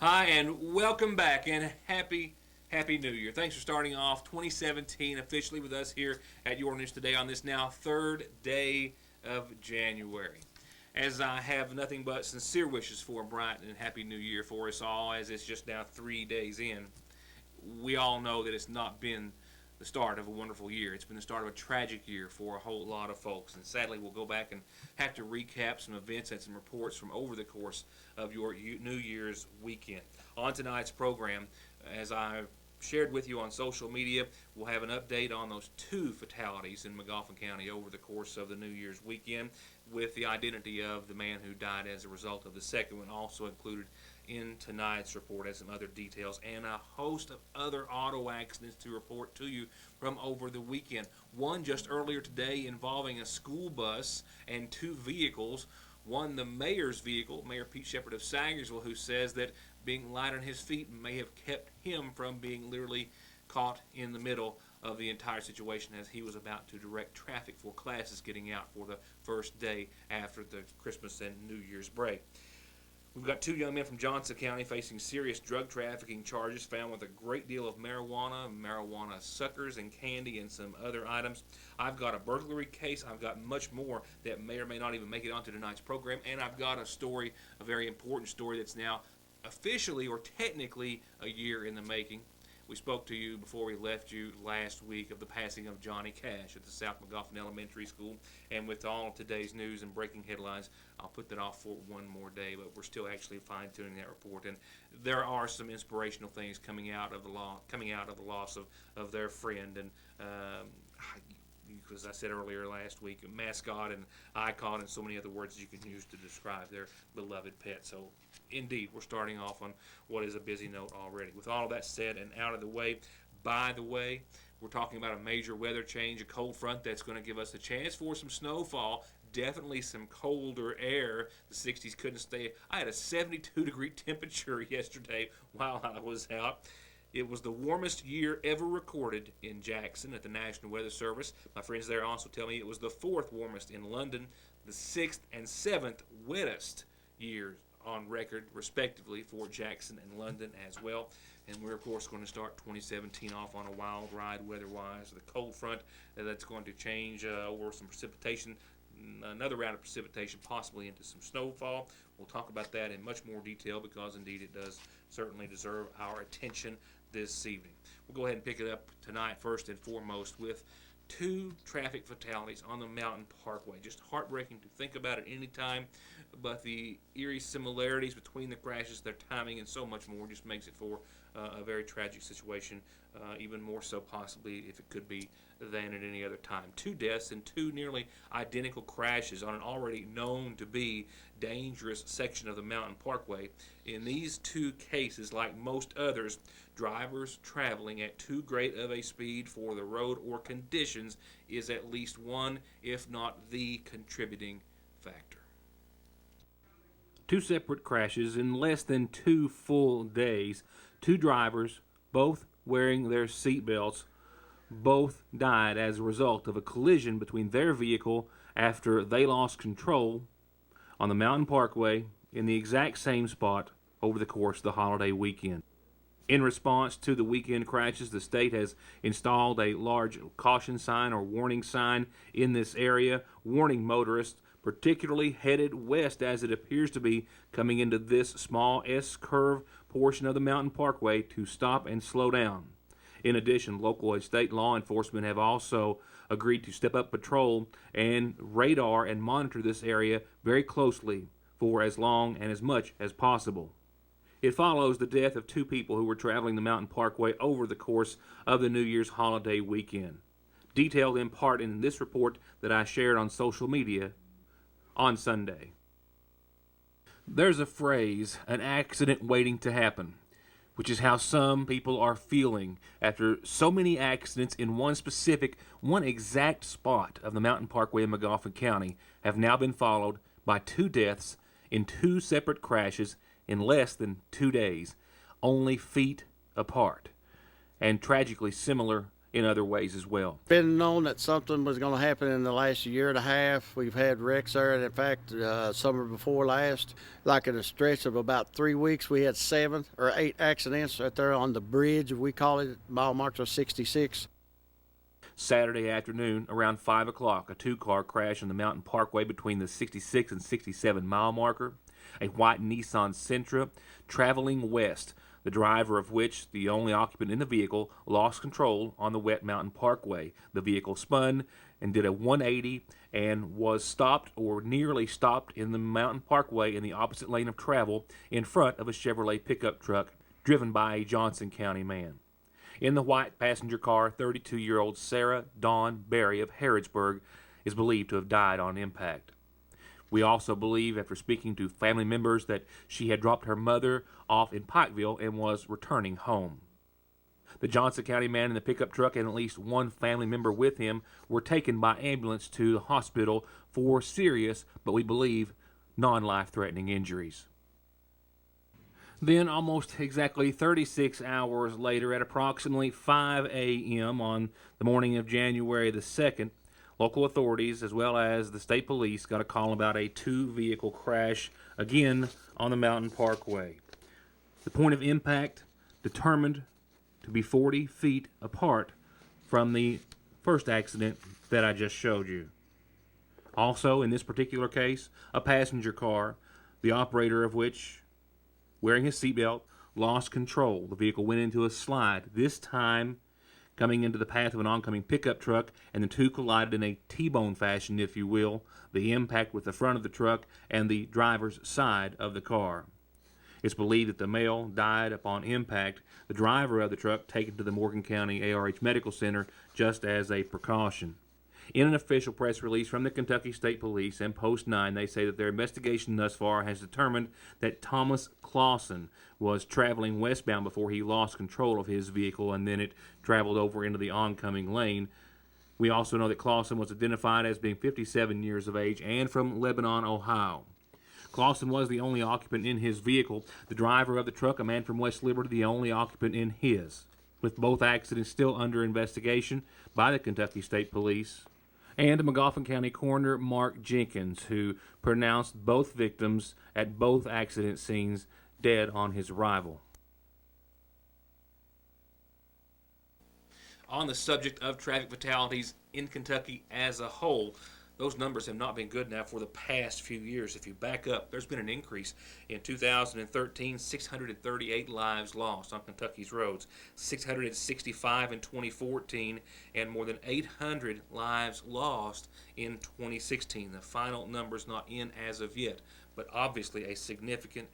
Hi, and welcome back, and Happy New Year. Thanks for starting off 2017 officially with us here at Your News Today on this now third day of January. As I have nothing but sincere wishes for a bright and happy New Year for us all, as it's just now 3 days in. We all know that it's not been the start of a wonderful year. It's been the start of a tragic year for a whole lot of folks. And sadly, we'll go back and have to recap some events and some reports from over the course of your New Year's weekend. On tonight's program, as I shared with you on social media, we'll have an update on those two fatalities in McGoffin County over the course of the New Year's weekend, with the identity of the man who died as a result of the second one also included in tonight's report, as some other details and a host of other auto accidents to report to you from over the weekend. One just earlier today involving a school bus and two vehicles. One, the mayor's vehicle, Mayor Pete Shepard of Sagersville, who says that being light on his feet may have kept him from being literally caught in the middle of the entire situation as he was about to direct traffic for classes getting out for the first day after the Christmas and New Year's break. We've got two young men from Johnson County facing serious drug trafficking charges, found with a great deal of marijuana suckers and candy and some other items. I've got a burglary case. I've got much more that may or may not even make it onto tonight's program. And I've got a story, a very important story that's now officially or technically a year in the making. We spoke to you before we left you last week of the passing of Johnny Cash at the South McGoffin Elementary School. And with all of today's news and breaking headlines, I'll put that off for one more day, but we're still actually fine-tuning that report. And there are some inspirational things coming out of the loss of their friend. And as I said earlier last week, a mascot and icon and so many other words you can use to describe their beloved pet. So indeed, we're starting off on what is a busy note already. With all of that said and out of the way, by the way, we're talking about a major weather change, a cold front that's going to give us a chance for some snowfall, definitely some colder air. The 60s couldn't stay. I had a 72-degree temperature yesterday while I was out. It was the warmest year ever recorded in Jackson at the National Weather Service. My friends there also tell me it was the fourth warmest in London, the sixth and seventh wettest years on record, respectively, for Jackson and London as well. And we're, of course, going to start 2017 off on a wild ride weather-wise. The cold front that's going to change over some precipitation, another round of precipitation, possibly into some snowfall. We'll talk about that in much more detail because, indeed, it does certainly deserve our attention this evening. We'll go ahead and pick it up tonight, first and foremost, with two traffic fatalities on the Mountain Parkway. Just heartbreaking to think about at any time, but the eerie similarities between the crashes, their timing, and so much more just makes it for a very tragic situation, even more so possibly if it could be than at any other time. Two deaths and two nearly identical crashes on an already known to be dangerous section of the Mountain Parkway. In these two cases, like most others, drivers traveling at too great of a speed for the road or conditions is at least one, if not the contributing factor. Two separate crashes in less than 2 full days. Two drivers, both wearing their seatbelts, both died as a result of a collision between their vehicle after they lost control on the Mountain Parkway in the exact same spot over the course of the holiday weekend. In response to the weekend crashes, the state has installed a large caution sign or warning sign in this area, warning motorists, particularly headed west as it appears to be coming into this small S-curve portion of the Mountain Parkway, to stop and slow down. In addition, local and state law enforcement have also agreed to step up patrol and radar and monitor this area very closely for as long and as much as possible. It follows the death of two people who were traveling the Mountain Parkway over the course of the New Year's holiday weekend, detailed in part in this report that I shared on social media on Sunday. There's a phrase, an accident waiting to happen, which is how some people are feeling after so many accidents in one exact spot of the Mountain Parkway in McGoffin County have now been followed by two deaths in two separate crashes in less than 2 days, only feet apart, and tragically similar in other ways as well. Been known that something was going to happen in the last year and a half. We've had wrecks there, and in fact, summer before last, like in a stretch of about 3 weeks, we had 7 or 8 accidents right there on the bridge. We call it mile marker 66. Saturday afternoon, around 5 o'clock, a 2-car crash on the Mountain Parkway between the 66 and 67 mile marker. A white Nissan Sentra traveling west, the driver of which, the only occupant in the vehicle, lost control on the wet Mountain Parkway. The vehicle spun and did a 180 and was stopped or nearly stopped in the Mountain Parkway in the opposite lane of travel in front of a Chevrolet pickup truck driven by a Johnson County man. In the white passenger car, 32-year-old Sarah Dawn Berry of Harrodsburg is believed to have died on impact. We also believe, after speaking to family members, that she had dropped her mother off in Pikeville and was returning home. The Johnson County man in the pickup truck and at least one family member with him were taken by ambulance to the hospital for serious, but we believe, non-life-threatening injuries. Then, almost exactly 36 hours later, at approximately 5 a.m. on the morning of January the 2nd, local authorities, as well as the state police, got a call about a 2-vehicle crash, again on the Mountain Parkway. The point of impact determined to be 40 feet apart from the first accident that I just showed you. Also, in this particular case, a passenger car, the operator of which, wearing his seatbelt, lost control. The vehicle went into a slide, this time coming into the path of an oncoming pickup truck, and the two collided in a T-bone fashion, if you will, the impact with the front of the truck and the driver's side of the car. It's believed that the male died upon impact, the driver of the truck taken to the Morgan County ARH Medical Center just as a precaution. In an official press release from the Kentucky State Police and Post 9, they say that their investigation thus far has determined that Thomas Clausen was traveling westbound before he lost control of his vehicle and then it traveled over into the oncoming lane. We also know that Clausen was identified as being 57 years of age and from Lebanon, Ohio. Clausen was the only occupant in his vehicle. The driver of the truck, a man from West Liberty, the only occupant in his. With both accidents still under investigation by the Kentucky State Police, and Magoffin County Coroner Mark Jenkins, who pronounced both victims at both accident scenes dead on his arrival. On the subject of traffic fatalities in Kentucky as a whole, those numbers have not been good now for the past few years. If you back up, there's been an increase. In 2013, 638 lives lost on Kentucky's roads, 665 in 2014, and more than 800 lives lost in 2016. The final number's not in as of yet, but obviously a significant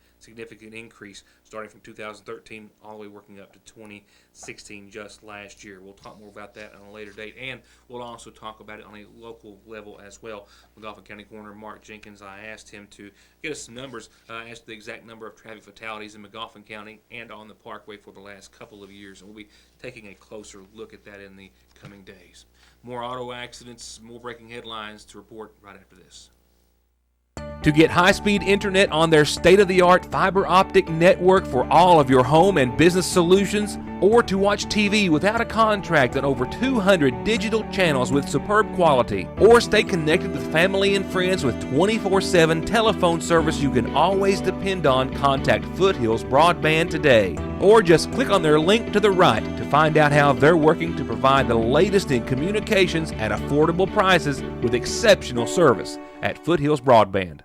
increase starting from 2013 all the way working up to 2016 just last year. We'll talk more about that on a later date, and we'll also talk about it on a local level as well. Magoffin County Coroner Mark Jenkins, I asked him to get us some numbers as to the exact number of traffic fatalities in Magoffin County and on the Parkway for the last couple of years, and we'll be taking a closer look at that in the coming days. More auto accidents, more breaking headlines to report right after this. To get high-speed internet on their state-of-the-art fiber optic network for all of your home and business solutions, or to watch TV without a contract on over 200 digital channels with superb quality, or stay connected with family and friends with 24/7 telephone service you can always depend on, contact Foothills Broadband today. Or just click on their link to the right to find out how they're working to provide the latest in communications at affordable prices with exceptional service at Foothills Broadband.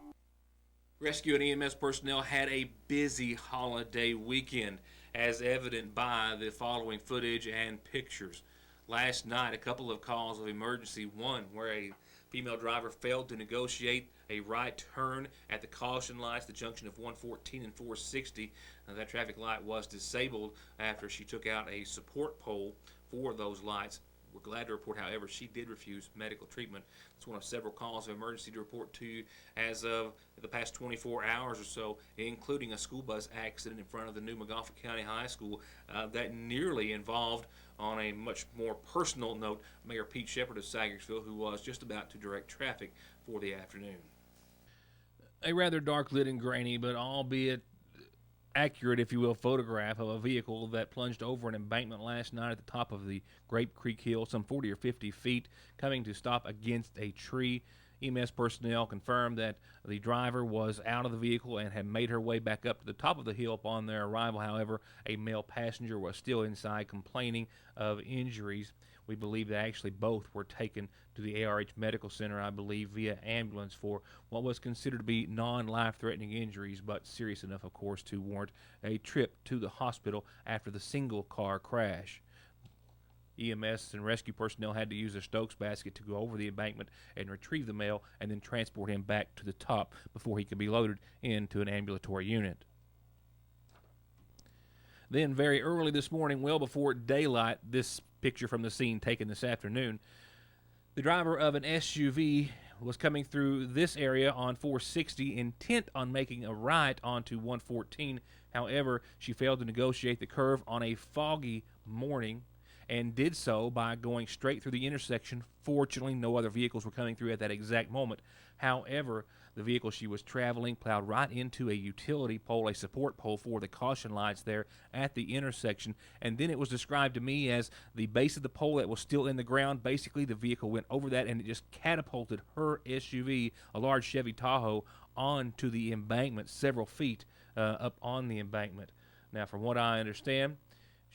Rescue and EMS personnel had a busy holiday weekend, as evident by the following footage and pictures. Last night, a couple of calls of emergency. One where a female driver failed to negotiate a right turn at the caution lights, the junction of 114 and 460. That traffic light was disabled after she took out a support pole for those lights. We're glad to report, however, she did refuse medical treatment. It's one of several calls of emergency to report to you as of the past 24 hours or so, including a school bus accident in front of the new Magoffin County High School that nearly involved, on a much more personal note, Mayor Pete Shepard of Sagersville, who was just about to direct traffic for the afternoon. A rather dark lit and grainy, but albeit accurate, if you will, photograph of a vehicle that plunged over an embankment last night at the top of the Grape Creek Hill, some 40 or 50 feet, coming to stop against a tree. EMS personnel confirmed that the driver was out of the vehicle and had made her way back up to the top of the hill upon their arrival. However, a male passenger was still inside complaining of injuries. We believe that actually both were taken to the ARH Medical Center, I believe, via ambulance for what was considered to be non-life-threatening injuries, but serious enough, of course, to warrant a trip to the hospital after the single-car crash. EMS and rescue personnel had to use their Stokes basket to go over the embankment and retrieve the male and then transport him back to the top before he could be loaded into an ambulatory unit. Then very early this morning, well before daylight, this picture from the scene taken this afternoon, the driver of an SUV was coming through this area on 460, intent on making a right onto 114. However, she failed to negotiate the curve on a foggy morning and did so by going straight through the intersection. Fortunately, no other vehicles were coming through at that exact moment. However, the vehicle she was traveling plowed right into a utility pole, a support pole for the caution lights there at the intersection, and then it was described to me as the base of the pole that was still in the ground. Basically, the vehicle went over that and it just catapulted her SUV, a large Chevy Tahoe, onto the embankment several feet up on the embankment. Now, from what I understand,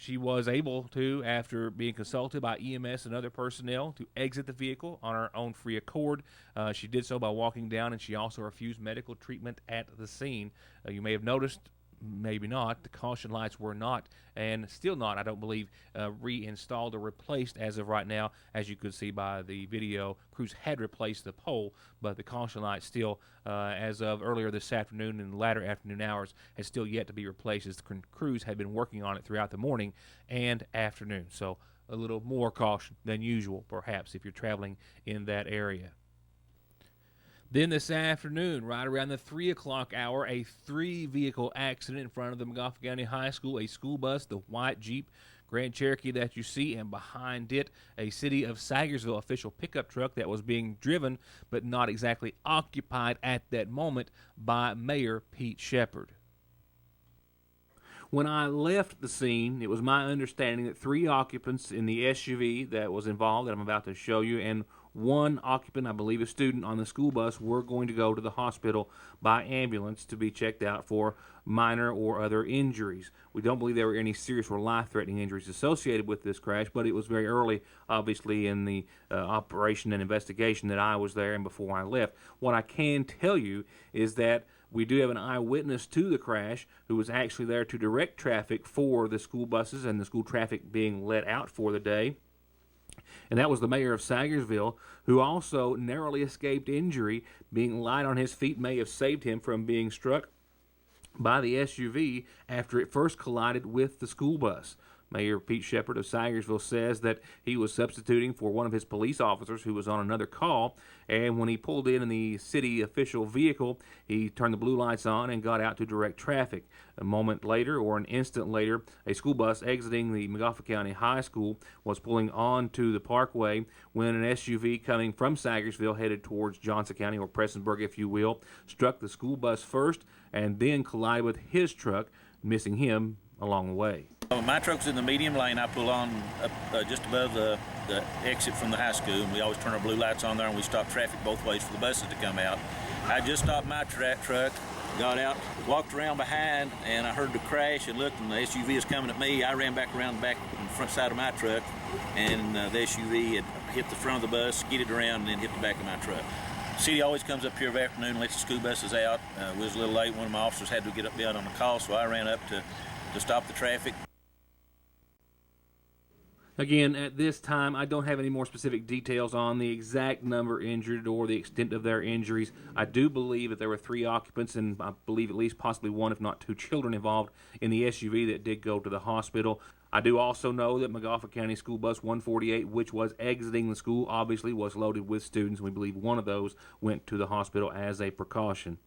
she was able to, after being consulted by EMS and other personnel, to exit the vehicle on her own free accord. She did so by walking down, and she also refused medical treatment at the scene. You may have noticed, maybe not, the caution lights were not, and still not, I don't believe, reinstalled or replaced as of right now. As you could see by the video, crews had replaced the pole, but the caution light still, as of earlier this afternoon and latter afternoon hours, has still yet to be replaced, as the crews had been working on it throughout the morning and afternoon. So a little more caution than usual, perhaps, if you're traveling in that area. Then this afternoon, right around the 3 o'clock hour, a 3-vehicle accident in front of the Montgomery County High School. A school bus, the white Jeep Grand Cherokee that you see, and behind it, a City of Sagersville official pickup truck that was being driven but not exactly occupied at that moment by Mayor Pete Shepard. When I left the scene, it was my understanding that 3 occupants in the SUV that was involved, that I'm about to show you, and 1 occupant, I believe a student, on the school bus were going to go to the hospital by ambulance to be checked out for minor or other injuries. We don't believe there were any serious or life-threatening injuries associated with this crash, but it was very early, obviously, in the operation and investigation that I was there and before I left. What I can tell you is that we do have an eyewitness to the crash who was actually there to direct traffic for the school buses and the school traffic being let out for the day. And that was the mayor of Sagersville, who also narrowly escaped injury. Being light on his feet may have saved him from being struck by the SUV after it first collided with the school bus. Mayor Pete Shepard of Sagersville says that he was substituting for one of his police officers who was on another call, and when he pulled in the city official vehicle, he turned the blue lights on and got out to direct traffic. A moment later, or an instant later, a school bus exiting the Montgomery County High School was pulling onto the parkway when an SUV coming from Sagersville headed towards Johnson County, or Prestonsburg if you will, struck the school bus first and then collided with his truck, missing him along the way. My truck's in the medium lane. I pull on just above the exit from the high school, and we always turn our blue lights on there, and we stop traffic both ways for the buses to come out. I just stopped my truck, got out, walked around behind, and I heard the crash and looked, and the SUV is coming at me. I ran back around the back and front side of my truck, and the SUV had hit the front of the bus, skidded around, and then hit the back of my truck. The city always comes up here every afternoon and lets the school buses out. We was a little late. One of my officers had to get up beyond on the call, so I ran up to stop the traffic. Again, at this time, I don't have any more specific details on the exact number injured or the extent of their injuries. I do believe that there were 3 occupants, and I believe at least possibly 1, if not 2 children involved in the SUV that did go to the hospital. I do also know that Montgomery County School Bus 148, which was exiting the school, obviously was loaded with students. We believe 1 of those went to the hospital as a precaution.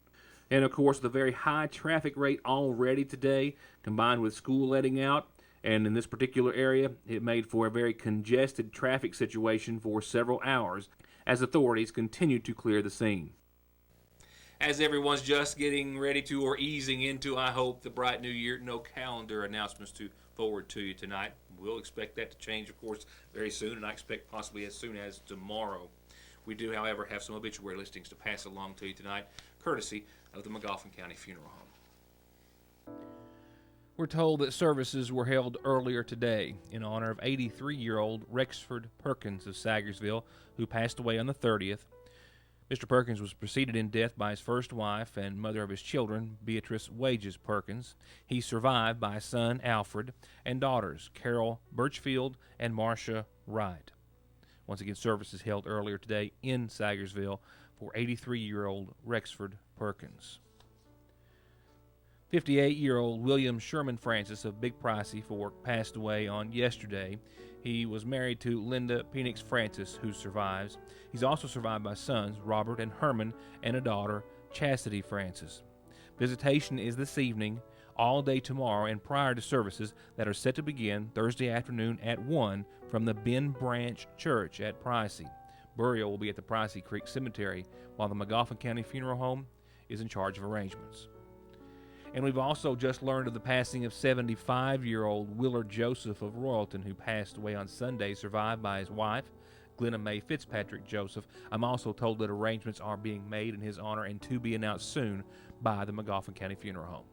And of course, the very high traffic rate already today, combined with school letting out, and in this particular area, it made for a very congested traffic situation for several hours as authorities continued to clear the scene. as everyone's just getting ready to or easing into, I hope, the bright new year. No calendar announcements to forward to you tonight. We'll expect that to change, of course, very soon, and I expect possibly as soon as tomorrow. We do, however, have some obituary listings to pass along to you tonight, courtesy of the Magoffin County Funeral Home. We're told that services were held earlier today in honor of 83-year-old Rexford Perkins of Sagersville, who passed away on the 30th. Mr. Perkins was preceded in death by his first wife and mother of his children, Beatrice Wages Perkins. He's survived by a son, Alfred, and daughters, Carol Birchfield and Marcia Wright. Once again, services held earlier today in Sagersville for 83-year-old Rexford Perkins. 58-year-old William Sherman Francis of Big Pricey Fork passed away on yesterday. He was married to Linda Penix Francis, who survives. He's also survived by sons, Robert and Herman, and a daughter, Chastity Francis. Visitation is this evening, all day tomorrow, and prior to services that are set to begin Thursday afternoon at 1 from the Bend Branch Church at Pricey. Burial will be at the Pricey Creek Cemetery, while the Magoffin County Funeral Home is in charge of arrangements. And we've also just learned of the passing of 75-year-old Willard Joseph of Royalton, who passed away on Sunday, survived by his wife, Glenna Mae Fitzpatrick Joseph. I'm also told that arrangements are being made in his honor and to be announced soon by the Magoffin County Funeral Home.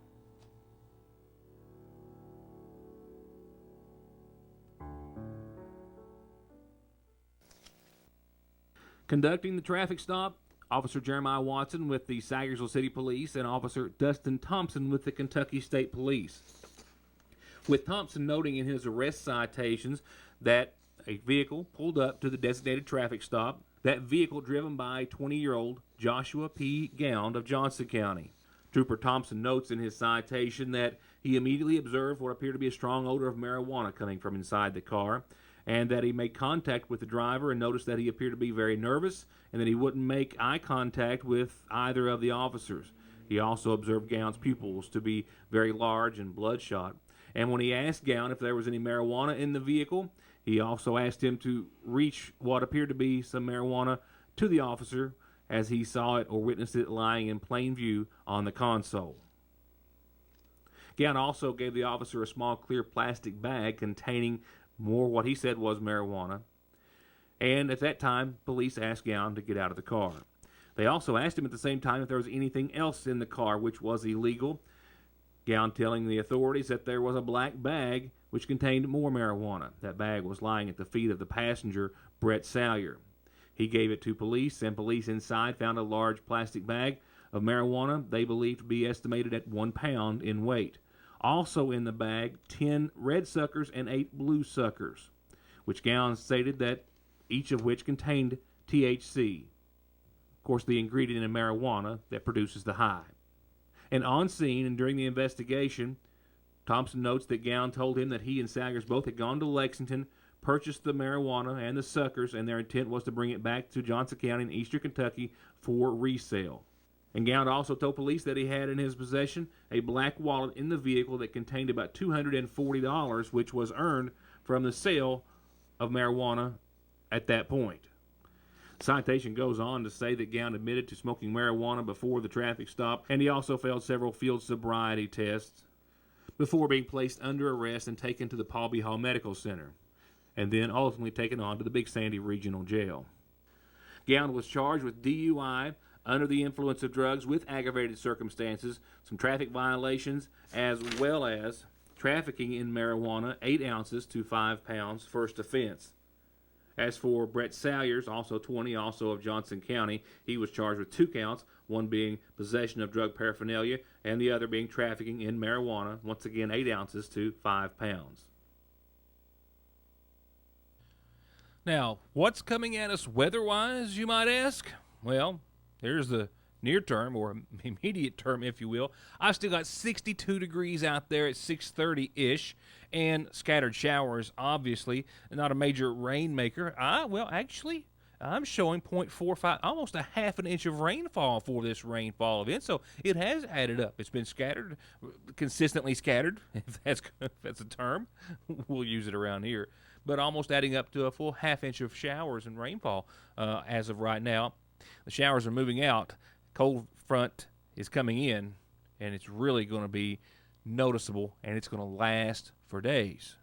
Conducting the traffic stop, Officer Jeremiah Watson with the Sagersville City Police and Officer Dustin Thompson with the Kentucky State Police. With Thompson noting in his arrest citations that a vehicle pulled up to the designated traffic stop, that vehicle driven by 20-year-old Joshua P. Gound of Johnson County. Trooper Thompson notes in his citation that he immediately observed what appeared to be a strong odor of marijuana coming from inside the car, and that he made contact with the driver and noticed that he appeared to be very nervous and that he wouldn't make eye contact with either of the officers. He also observed Gound's pupils to be very large and bloodshot. And when he asked Gound if there was any marijuana in the vehicle, he also asked him to reach what appeared to be some marijuana to the officer as he saw it or witnessed it lying in plain view on the console. Gound also gave the officer a small clear plastic bag containing more what he said was marijuana, and at that time, police asked Gound to get out of the car. They also asked him at the same time if there was anything else in the car which was illegal, Gound telling the authorities that there was a black bag which contained more marijuana. That bag was lying at the feet of the passenger, Brett Salyer. He gave it to police, and police inside found a large plastic bag of marijuana they believed to be estimated at 1 pound in weight. Also in the bag, 10 red suckers and 8 blue suckers, which Gound stated that each of which contained THC, of course the ingredient in marijuana that produces the high. And on scene and during the investigation, Thompson notes that Gound told him that he and Saggers both had gone to Lexington, purchased the marijuana and the suckers, and their intent was to bring it back to Johnson County in eastern Kentucky for resale. And Gound also told police that he had in his possession a black wallet in the vehicle that contained about $240, which was earned from the sale of marijuana at that point. The citation goes on to say that Gound admitted to smoking marijuana before the traffic stop, and he also failed several field sobriety tests before being placed under arrest and taken to the Paulby Hall Medical Center, and then ultimately taken on to the Big Sandy Regional Jail. Gound was charged with DUI, under the influence of drugs with aggravated circumstances, some traffic violations, as well as trafficking in marijuana, 8 ounces to 5 pounds, first offense. As for Brett Salyers, also 20, also of Johnson County, he was charged with 2 counts, one being possession of drug paraphernalia, and the other being trafficking in marijuana, once again 8 ounces to 5 pounds. Now, what's coming at us weather-wise, you might ask? Well, there's the near term, or immediate term, if you will. I've still got 62 degrees out there at 6:30-ish, and scattered showers, obviously. Not a major rainmaker. Actually, I'm showing 0.45, almost a half an inch of rainfall for this rainfall event, so it has added up. It's been scattered, consistently scattered, if that's a term. We'll use it around here. But almost adding up to a full half inch of showers and rainfall as of right now. The showers are moving out, cold front is coming in, and it's really going to be noticeable, and it's going to last for days.